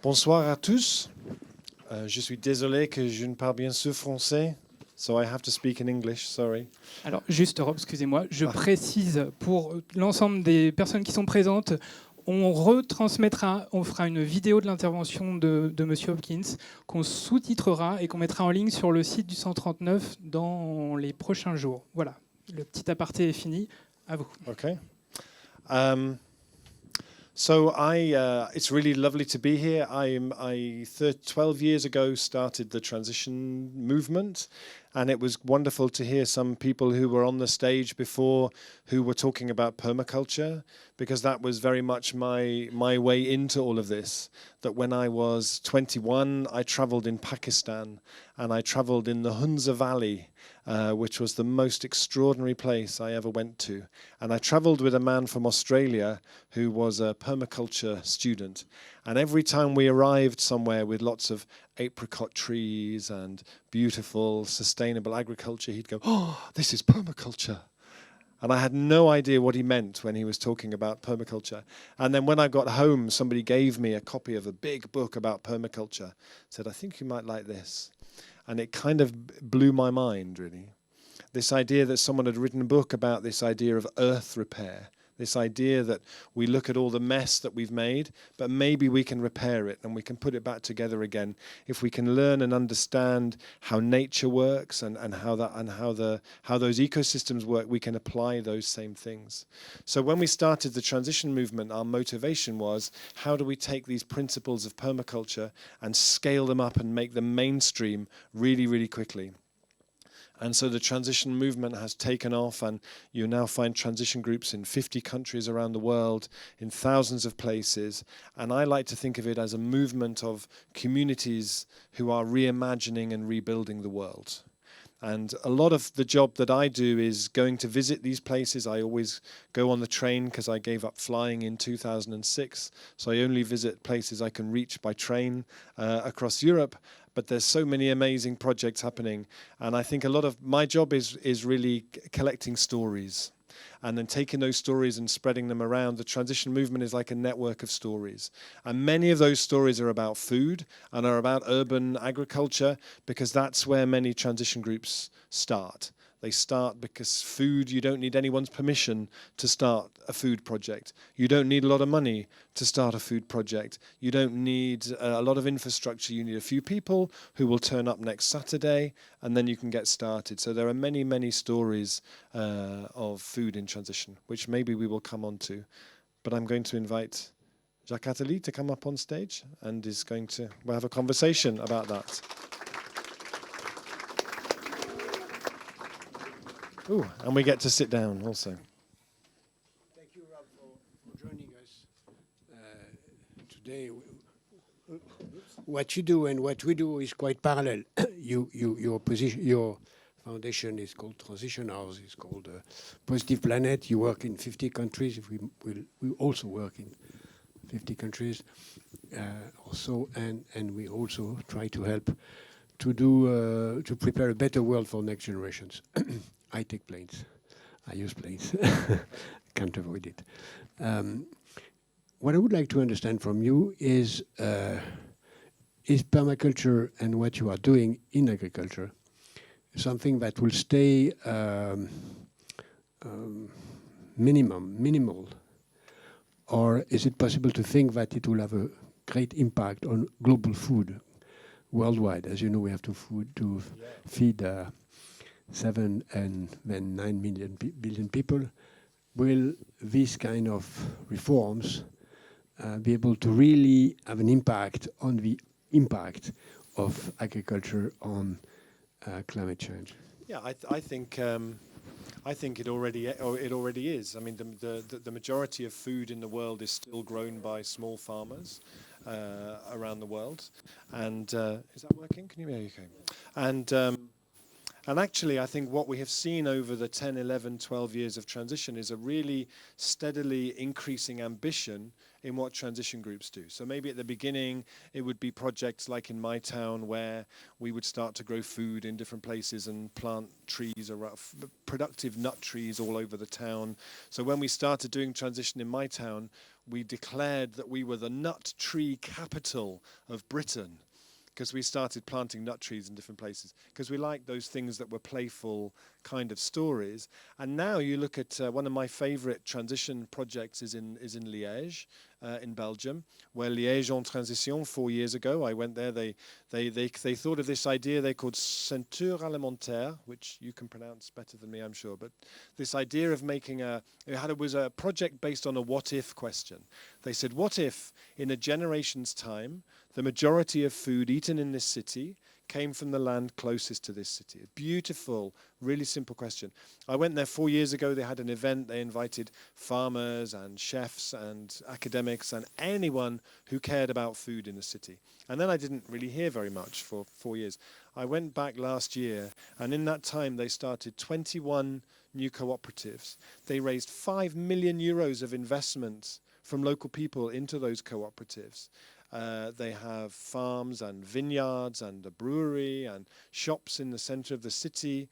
Bonsoir à tous. Je suis désolé que je ne parle bien sûr français, so I have to speak in English, sorry. Alors, juste, Rob, excusez-moi, je précise pour l'ensemble des personnes qui sont présentes, on retransmettra, on fera une vidéo de l'intervention de M. Hopkins qu'on sous-titrera et qu'on mettra en ligne sur le site du 139 dans les prochains jours. Voilà, le petit aparté est fini. À vous. Okay. So it's really lovely to be here. I 12 years ago started the transition movement, and it was wonderful to hear some people who were on the stage before who were talking about permaculture, because that was very much my way into all of this. That when I was 21, I traveled in Pakistan, and I traveled in the Hunza Valley, which was the most extraordinary place I ever went to. And I traveled with a man from Australia who was a permaculture student. And every time we arrived somewhere with lots of apricot trees and beautiful, sustainable agriculture, he'd go, "Oh, this is permaculture." And I had no idea what he meant when he was talking about permaculture. And then when I got home, somebody gave me a copy of a big book about permaculture. Said, "I think you might like this." And it kind of blew my mind, really. This idea that someone had written a book about this idea of earth repair, this idea that we look at all the mess that we've made, but maybe we can repair it and we can put it back together again if we can learn and understand how nature works and how those ecosystems work. We can apply those same things. So when we started the transition movement, our motivation was, how do we take these principles of permaculture and scale them up and make them mainstream really, really quickly? And so the transition movement has taken off, and you now find transition groups in 50 countries around the world, in thousands of places. And I like to think of it as a movement of communities who are reimagining and rebuilding the world. And a lot of the job that I do is going to visit these places. I always go on the train because I gave up flying in 2006. So I only visit places I can reach by train across Europe. But there's so many amazing projects happening. And I think a lot of my job is really collecting stories and then taking those stories and spreading them around. The transition movement is like a network of stories. And many of those stories are about food and are about urban agriculture, because that's where many transition groups start. They start because food, you don't need anyone's permission to start a food project. You don't need a lot of money to start a food project. You don't need a lot of infrastructure. You need a few people who will turn up next Saturday, and then you can get started. So there are many, many stories of food in transition, which maybe we will come on to. But I'm going to invite Jacques Attali to come up on stage, and we'll have a conversation about that. Ooh, and we get to sit down also. Thank you, Rob, for joining us today. What you do and what we do is quite parallel. Your foundation is called Transition House. It's called Positive Planet. You work in 50 countries. We also work in 50 countries also, and we also try to help to prepare a better world for next generations. I take planes. I use planes. Can't avoid it. What I would like to understand from you is permaculture and what you are doing in agriculture something that will stay minimal, or is it possible to think that it will have a great impact on global food worldwide? As you know, we have to feed 7 and then 9 billion people. Will these kind of reforms be able to really have an impact on the impact of agriculture on climate change? Yeah, I think it already is. I mean, the majority of food in the world is still grown by small farmers around the world. And is that working? Can you hear me? Okay. And actually, I think what we have seen over the 10, 11, 12 years of transition is a really steadily increasing ambition in what transition groups do. So maybe at the beginning, it would be projects like in my town where we would start to grow food in different places and plant trees, productive nut trees all over the town. So when we started doing transition in my town, we declared that we were the nut tree capital of Britain, because we started planting nut trees in different places, because we liked those things that were playful kind of stories. And now you look at one of my favorite transition projects is in Liège, in Belgium, where Liège en Transition 4 years ago, I went there, they thought of this idea they called ceinture alimentaire, which you can pronounce better than me, I'm sure, but this idea of making it was a project based on a what-if question. They said, what if in a generation's time, the majority of food eaten in this city came from the land closest to this city? A beautiful, really simple question. I went there 4 years ago. They had an event. They invited farmers and chefs and academics and anyone who cared about food in the city. And then I didn't really hear very much for 4 years. I went back last year, and in that time they started 21 new cooperatives. They raised 5 million euros of investment from local people into those cooperatives. They have farms and vineyards and a brewery and shops in the center of the city,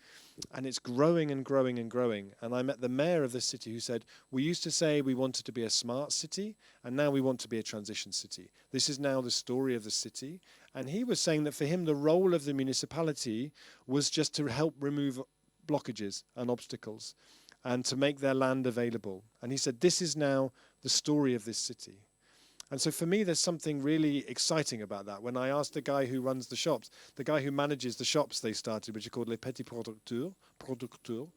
and it's growing and growing and growing. And I met the mayor of the city who said, we used to say we wanted to be a smart city, and now we want to be a transition city. This is now the story of the city. And he was saying that for him, the role of the municipality was just to help remove blockages and obstacles and to make their land available. And he said, this is now the story of this city. And so for me, there's something really exciting about that. When I asked the guy who runs the shops, the guy who manages the shops they started, which are called les petits producteurs,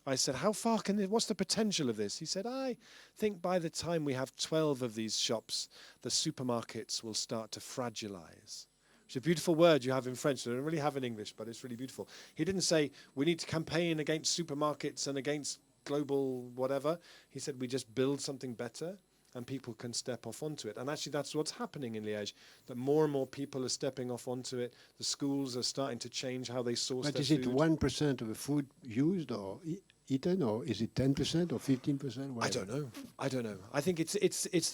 I said, how far can this, what's the potential of this? He said, I think by the time we have 12 of these shops, the supermarkets will start to fragilize. It's a beautiful word you have in French. I don't really have in English, but it's really beautiful. He didn't say, we need to campaign against supermarkets and against global whatever. He said, we just build something better, and people can step off onto it. And actually that's what's happening in Liège, that more and more people are stepping off onto it. The schools are starting to change how they source their food. But is it 1% of the food used or eaten, or is it 10% or 15%? I don't know. I think it's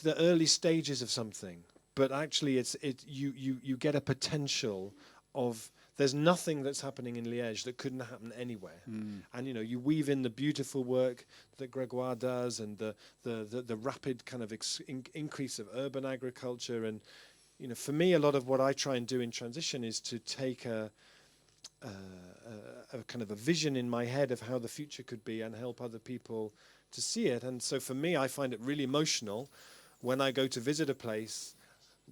the early stages of something. But actually you get a potential of, there's nothing that's happening in Liège that couldn't happen anywhere. And you weave in the beautiful work that Grégoire does, and the rapid kind of increase of urban agriculture. And for me, a lot of what I try and do in transition is to take a kind of a vision in my head of how the future could be and help other people to see it. And so for me, I find it really emotional when I go to visit a place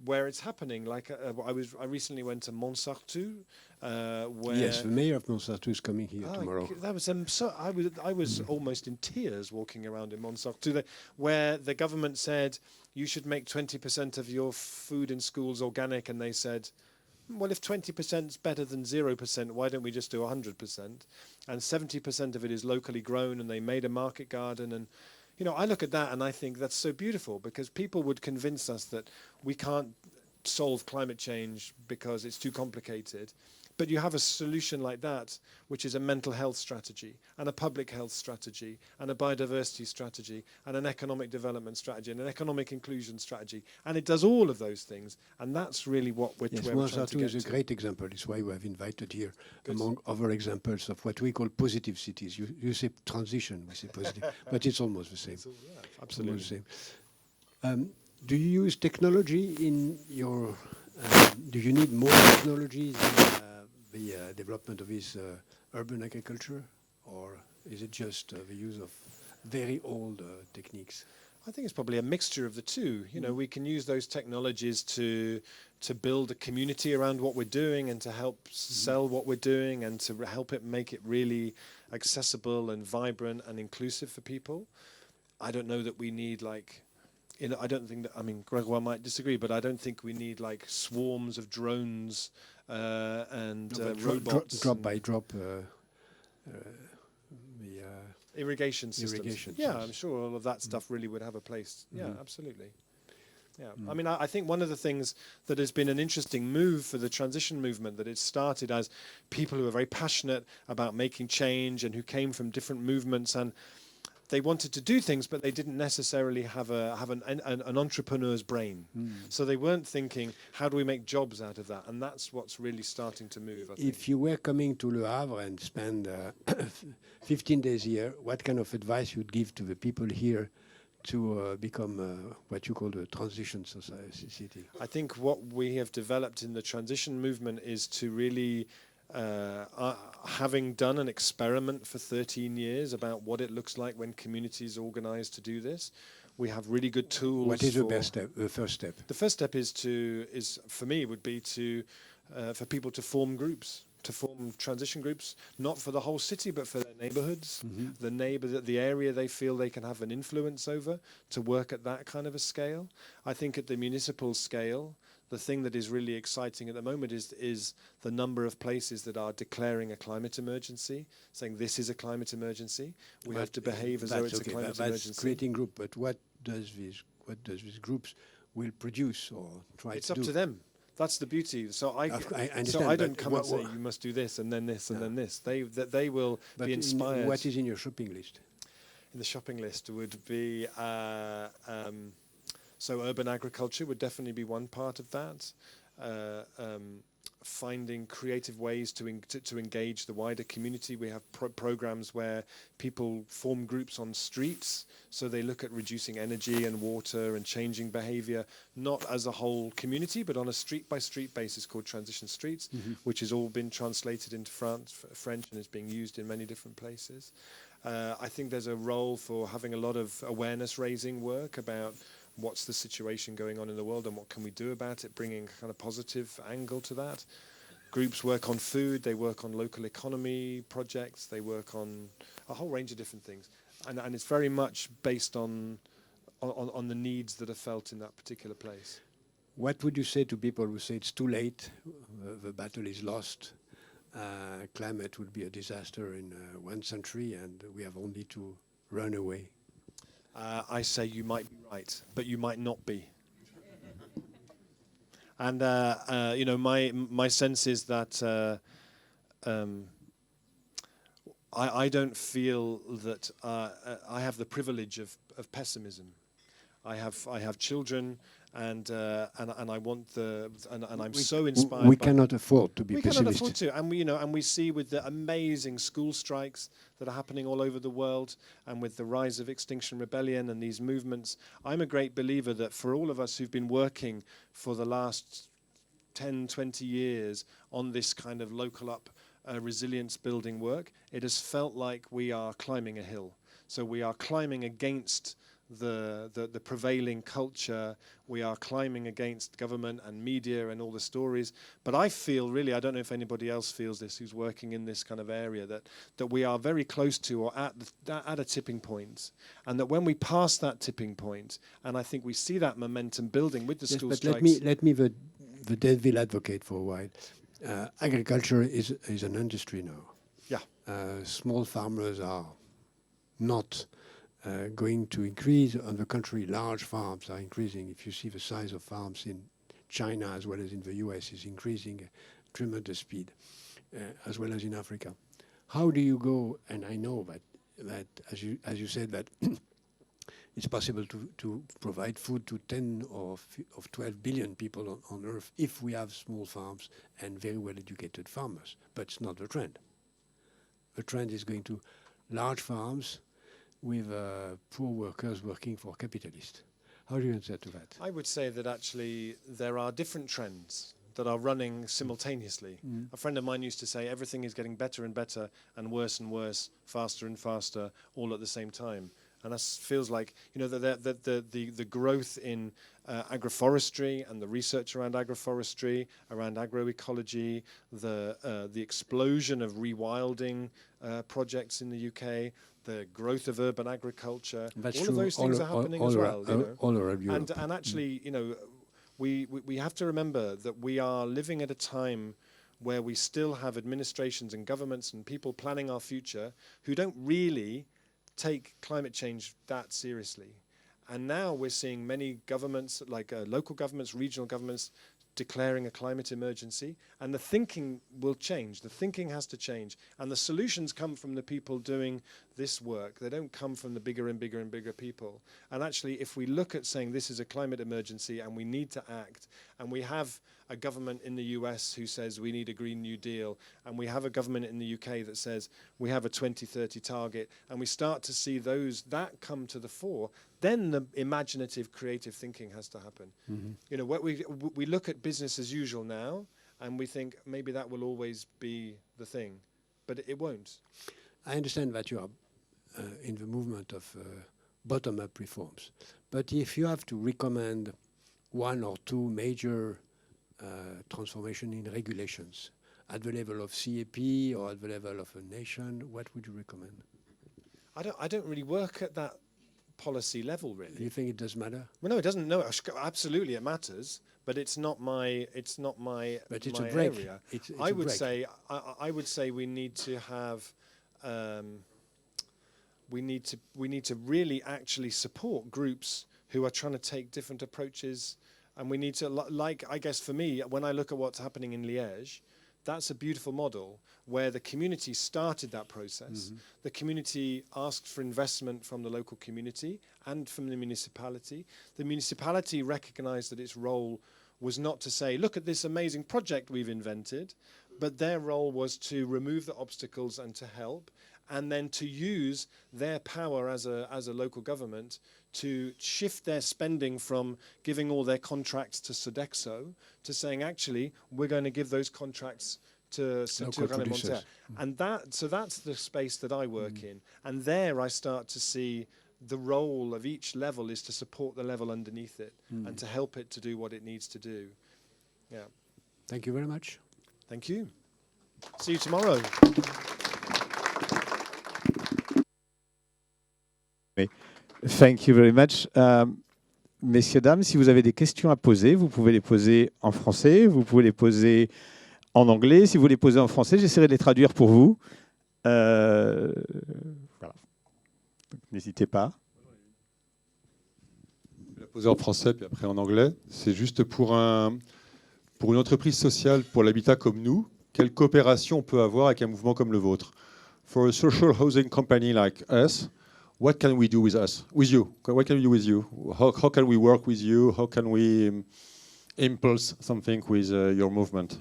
where it's happening. Like I recently went to Montsartou, where yes, the mayor of Montsartou is coming here tomorrow. That was I was almost in tears walking around in Montsartou, where the government said you should make 20% of your food in schools organic, and they said, well, if 20% is better than 0%, why don't we just do 100%? And 70% of it is locally grown, and they made a market garden. And I look at that and I think that's so beautiful, because people would convince us that we can't solve climate change because it's too complicated. But you have a solution like that, which is a mental health strategy and a public health strategy and a biodiversity strategy and an economic development strategy and an economic inclusion strategy. And it does all of those things. And that's really what we're, yes, where we're trying to get is a great example. It's why we have invited here, among other examples of what we call positive cities. You say transition, we say positive, but it's almost the same. Absolutely. Almost the same. Do you use technology in your... do you need more technologies in the development of this urban agriculture, or is it just the use of very old techniques? I think it's probably a mixture of the two. We can use those technologies to build a community around what we're doing and to help sell what we're doing and to help it make it really accessible and vibrant and inclusive for people. I don't know that we need I don't think that, Grégoire might disagree, but I don't think we need swarms of drones and robots. Drop by drop. Irrigation systems. Irrigation yeah, systems. I'm sure all of that stuff really would have a place. Yeah, absolutely. Yeah, I mean, I think one of the things that has been an interesting move for the transition movement, that it started as people who are very passionate about making change and who came from different movements, and they wanted to do things, but they didn't necessarily have an entrepreneur's brain. So they weren't thinking, how do we make jobs out of that? And that's what's really starting to move, I think. If you were coming to Le Havre and spend 15 days here, what kind of advice you'd give to the people here to become what you call the transition society? I think what we have developed in the transition movement is to really, having done an experiment for 13 years about what it looks like when communities organize to do this, we have really good tools. What is the best step, the first step? The first step is for me, would be to for people to form groups, to form transition groups, not for the whole city, but for their neighborhoods, the area they feel they can have an influence over, to work at that kind of a scale. I think at the municipal scale, the thing that is really exciting at the moment is the number of places that are declaring a climate emergency, saying this is a climate emergency. We have to behave as though it's a climate emergency. That's creating group, but what does these groups will produce or try to do? It's up to them. That's the beauty. So I understand, so I don't come and say you must do this and then this and then this. They will be inspired. What is in your shopping list? In the shopping list would be so urban agriculture would definitely be one part of that. Finding creative ways to engage the wider community. We have programs where people form groups on streets, so they look at reducing energy and water and changing behavior, not as a whole community, but on a street-by-street basis called Transition Streets, which has all been translated into French and is being used in many different places. I think there's a role for having a lot of awareness-raising work about what's the situation going on in the world and what can we do about it, bringing a kind of positive angle to that. Groups work on food, they work on local economy projects, they work on a whole range of different things. And it's very much based on the needs that are felt in that particular place. What would you say to people who say it's too late, the battle is lost, climate would be a disaster in 1 century and we have only to run away? I say you might be right, but you might not be. And you know, my sense is that I don't feel that I have the privilege of pessimism. I have children, and I want and I'm so inspired. We cannot afford to be we pessimistic. cannot afford to, and we see with the amazing school strikes that are happening all over the world, and with the rise of Extinction Rebellion and these movements. I'm a great believer that for all of us who've been working for the last 10, 20 years on this kind of local up resilience building work, it has felt like we are climbing a hill. So we are climbing against the prevailing culture. We are climbing against government and media and all the stories. But I feel really, I don't know if anybody else feels this who's working in this kind of area, that we are very close to or at a tipping point. And that when we pass that tipping point, and I think we see that momentum building with the school strikes. Let me the devil advocate for a while. Agriculture is an industry now. Yeah. Small farmers are not going to increase. On the contrary, large farms are increasing. If you see the size of farms in China as well as in the US is increasing at tremendous speed, as well as in Africa. How do you go? And I know that as you said that it's possible to provide food to 10 of 12 billion people on Earth if we have small farms and very well-educated farmers. But it's not the trend. The trend is going to large farms with poor workers working for capitalists. How do you answer to that? I would say that actually there are different trends that are running simultaneously. A friend of mine used to say everything is getting better and better and worse, faster and faster, all at the same time. And that feels like, you know, the growth in agroforestry and the research around agroforestry, around agroecology, the explosion of rewilding projects in the UK, the growth of urban agriculture, That's all true. of those things are happening as well. All around Europe. And actually, you know, we have to remember that we are living at a time where we still have administrations and governments and people planning our future who don't really take climate change that seriously. And now we're seeing many governments, like local governments, regional governments, declaring a climate emergency, and the thinking will change. The thinking has to change, and the solutions come from the people doing this work. They don't come from the bigger and bigger and bigger people. And actually, if we look at saying this is a climate emergency and we need to act, and we have a government in the US who says we need a Green New Deal, and we have a government in the UK that says we have a 2030 target, and we start to see that come to the fore, then the imaginative, creative thinking has to happen. Mm-hmm. You know, what we look at business as usual now, and we think maybe that will always be the thing, but it won't. I understand that you are in the movement of bottom-up reforms, but if you have to recommend one or two major transformation in regulations at the level of CAP or at the level of a nation, what would you recommend? I don't really work at that policy level, really. Do you think it does matter? Well, no, it doesn't. No, absolutely, it matters, but it's not my. But it's my a break. area. It's I a would break. say. I would say we need to have. We need to really actually support groups who are trying to take different approaches, and we need to like. I guess for me, when I look at what's happening in Liège, that's a beautiful model where the community started that process. Mm-hmm. The community asked for investment from the local community and from the municipality. The municipality recognized that its role was not to say, look at this amazing project we've invented, but their role was to remove the obstacles and to help, and then to use their power as a local government to shift their spending from giving all their contracts to Sodexo to saying, actually, we're going to give those contracts to Monterre. And that's the space that I work in. And there I start to see the role of each level is to support the level underneath it and to help it to do what it needs to do. Yeah. Thank you very much. Thank you. See you tomorrow. Thank you very much. Messieurs, dames, si vous avez des questions à poser, vous pouvez les poser en français, vous pouvez les poser en anglais. Si vous les posez en français, j'essaierai de les traduire pour vous. Voilà. N'hésitez pas. Je vais la poser en français puis après en anglais. C'est juste pour une entreprise sociale pour l'habitat comme nous, quelle coopération on peut avoir avec un mouvement comme le vôtre? For a social housing company like us, what can we do with you? What can we do with you? How can we work with you? How can we impulse something with your movement?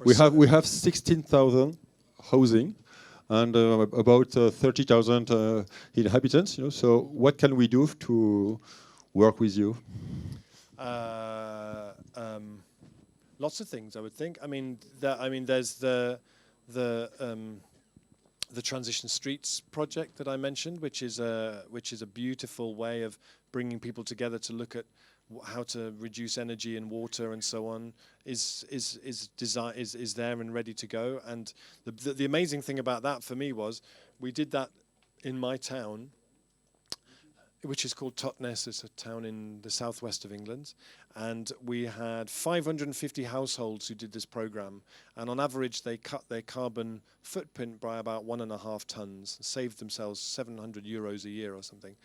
We have 16,000 housing and about 30,000 inhabitants. So what can we do to work with you? Lots of things, I would think. I mean, there's the Transition Streets project that I mentioned, which is a beautiful way of bringing people together to look at how to reduce energy and water and so on. Is there and ready to go. And the amazing thing about that for me was we did that in my town, which is called Totnes. It's a town in the southwest of England. And we had 550 households who did this program. And on average, they cut their carbon footprint by about 1.5 tons, saved themselves €700 a year or something.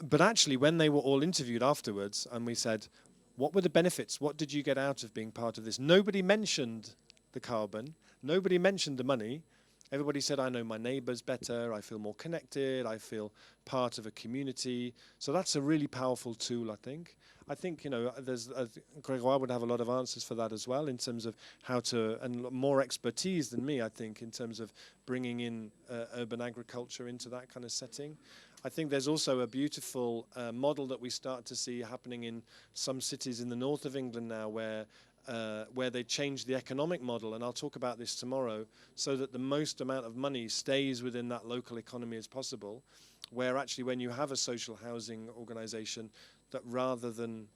But actually, when they were all interviewed afterwards, and we said, what were the benefits? What did you get out of being part of this? Nobody mentioned the carbon. Nobody mentioned the money. Everybody said, I know my neighbours better, I feel more connected, I feel part of a community. So that's a really powerful tool, I think. I think, Grégoire would have a lot of answers for that as well in terms of how to, and more expertise than me, I think, in terms of bringing in urban agriculture into that kind of setting. I think there's also a beautiful model that we start to see happening in some cities in the north of England now where they change the economic model, and I'll talk about this tomorrow, so that the most amount of money stays within that local economy as possible, where actually when you have a social housing organisation, that rather than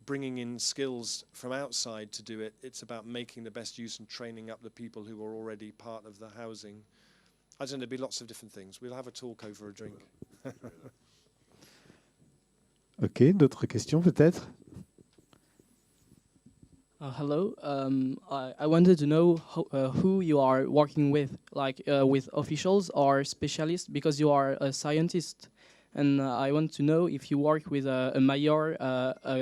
bringing in skills from outside to do it, it's about making the best use and training up the people who are already part of the housing. I don't know, there'll be lots of different things. We'll have a talk over a drink. Ok, d'autres questions peut-être? Hello. I wanted to know who you are working with, like with officials or specialists, because you are a scientist, and I want to know if you work with a mayor,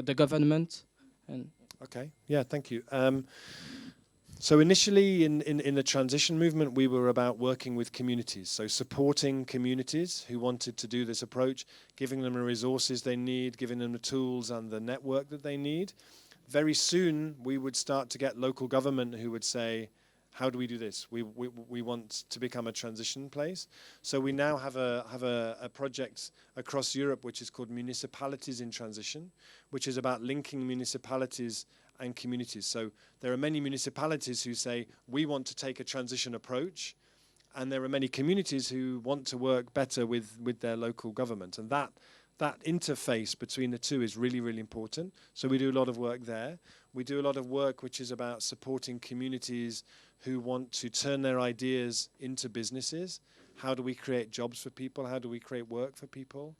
the government. And Okay, yeah, thank you. So initially in the transition movement, we were about working with communities, so supporting communities who wanted to do this approach, giving them the resources they need, giving them the tools and the network that they need. Very soon, we would start to get local government who would say, how do we do this? We want to become a transition place. So we now have a project across Europe which is called Municipalities in Transition, which is about linking municipalities and communities. So there are many municipalities who say, we want to take a transition approach, and there are many communities who want to work better with their local government. And that interface between the two is really, really important. So we do a lot of work there. We do a lot of work which is about supporting communities who want to turn their ideas into businesses. How do we create jobs for people? How do we create work for people?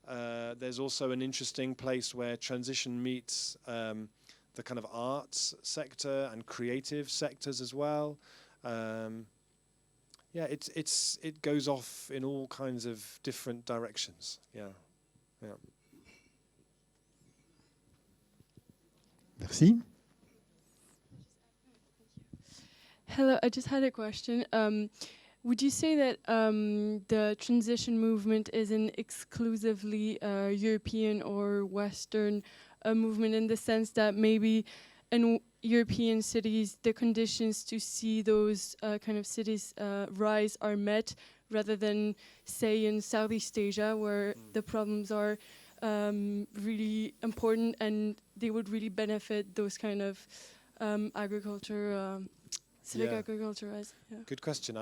There's also an interesting place where transition meets the kind of arts sector and creative sectors as well. Yeah, it goes off in all kinds of different directions. Yeah. Merci. Hello, I just had a question. Would you say that the transition movement is an exclusively European or Western movement, in the sense that maybe in European cities the conditions to see those kind of cities rise are met, rather than, say, in Southeast Asia, where the problems are really important and they would really benefit those kind of agriculture, civic agriculture. Yeah. Good question.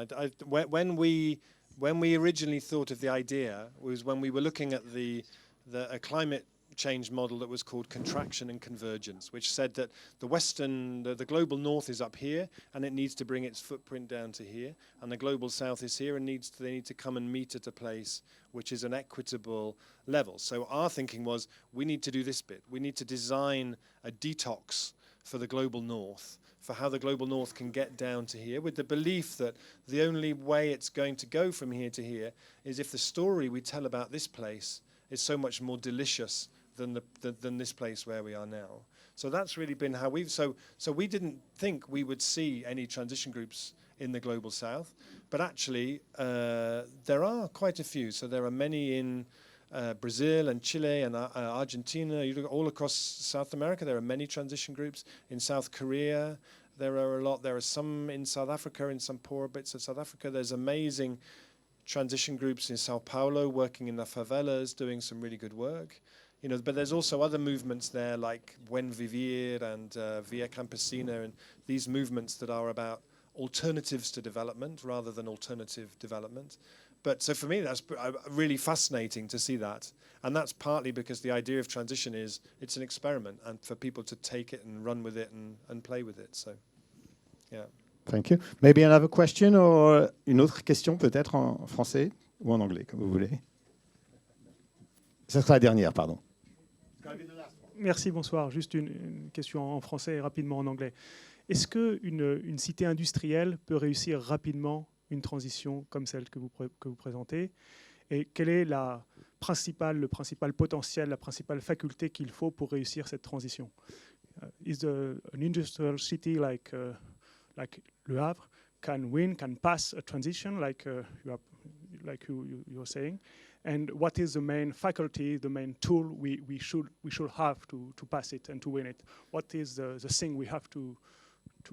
When we originally thought of the idea was when we were looking at a climate change model that was called contraction and convergence, which said that the global north is up here and it needs to bring its footprint down to here, and the global south is here and they need to come and meet at a place which is an equitable level. So our thinking was, we need to do this bit. We need to design a detox for the global north, for how the global north can get down to here, with the belief that the only way it's going to go from here to here is if the story we tell about this place is so much more delicious than this place where we are now. So that's really been how so we didn't think we would see any transition groups in the global south, but actually there are quite a few. So there are many in Brazil and Chile and Argentina. You look all across South America, there are many transition groups. In South Korea, there are a lot. There are some in South Africa, in some poor bits of South Africa. There's amazing transition groups in Sao Paulo working in the favelas, doing some really good work. But there's also other movements there like Buen Vivir and Via Campesina, and these movements that are about alternatives to development rather than alternative development. But so for me, that's really fascinating to see that. And that's partly because the idea of transition is it's an experiment, and for people to take it and run with it and play with it. So, yeah. Thank you. Maybe another question or une autre question peut-être en français ou en anglais, comme vous voulez. Ce sera la dernière, pardon. Merci, bonsoir. Juste une question en français et rapidement en anglais. Est-ce qu'une cité industrielle peut réussir rapidement une transition comme celle que vous présentez? Et quel est le principal potentiel, la principale faculté qu'il faut pour réussir cette transition? Is an industrial city like Le Havre can pass a transition like you're saying? And what is the main faculty, the main tool we should have to pass it and to win it? What is the thing we have to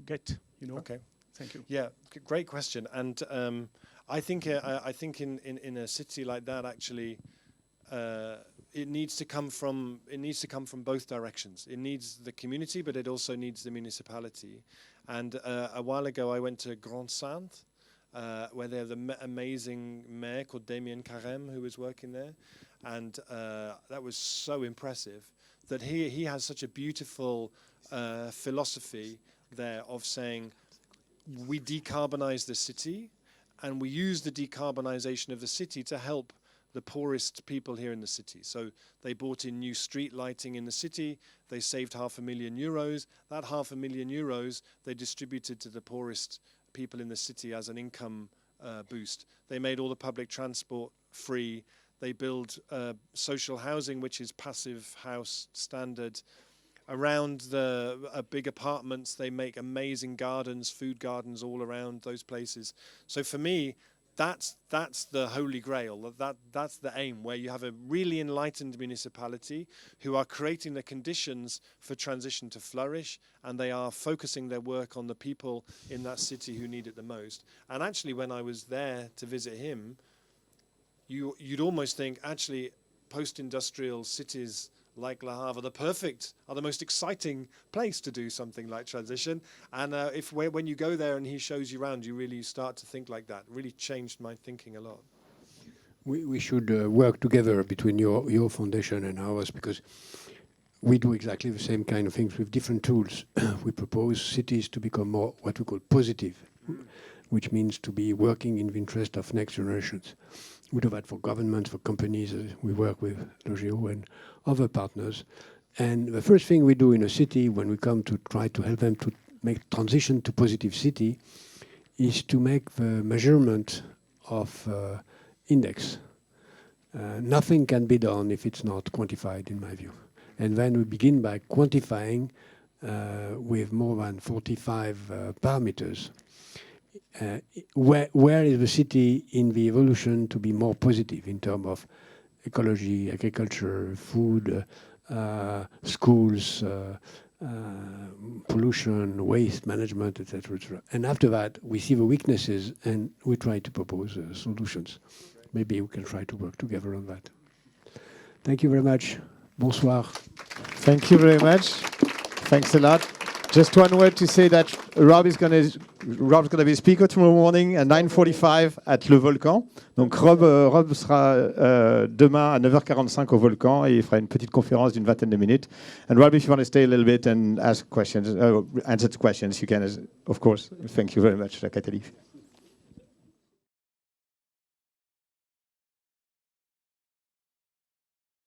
get? Okay. Thank you. Yeah, great question. And I think in a city like that, actually, it needs to come from both directions. It needs the community, but it also needs the municipality. And a while ago, I went to Grand Sainte, where they have the amazing mayor called Damien Carême, who was working there. And that was so impressive that he has such a beautiful philosophy there of saying, we decarbonize the city, and we use the decarbonization of the city to help the poorest people here in the city. So they brought in new street lighting in the city. They saved €500,000. That €500,000 they distributed to the poorest people in the city as an income boost. They made all the public transport free. They build social housing, which is passive house standard. Around the big apartments, they make amazing gardens, food gardens all around those places. So for me, that's the holy grail. That's the aim, where you have a really enlightened municipality who are creating the conditions for transition to flourish, and they are focusing their work on the people in that city who need it the most. And actually, when I was there to visit him, you'd almost think, actually, post-industrial cities like Le Havre are the most exciting place to do something like transition. And when you go there and he shows you around, you really start to think like that. It really changed my thinking a lot. We should work together between your foundation and ours, because we do exactly the same kind of things with different tools. We propose cities to become more what we call positive, which means to be working in the interest of next generations. We do that for governments, for companies. We work with Logio and other partners. And the first thing we do in a city when we come to try to help them to make transition to positive city is to make the measurement of index. Nothing can be done if it's not quantified, in my view. And then we begin by quantifying with more than 45 parameters. Where is the city in the evolution to be more positive in terms of ecology, agriculture, food, schools, pollution, waste management, etc., etc. And after that, we see the weaknesses and we try to propose solutions. Maybe we can try to work together on that. Thank you very much. Bonsoir. Thank you very much. Thanks a lot. Just one word to say that Rob's going to be speaker tomorrow morning at 9:45 at Le Volcan. Donc Rob sera demain à 9h45 au Volcan et il fera une petite conférence d'une vingtaine de minutes. And Rob, if you want to stay a little bit and ask questions, answer questions, you can, of course. Thank you very much, Jacques Attali.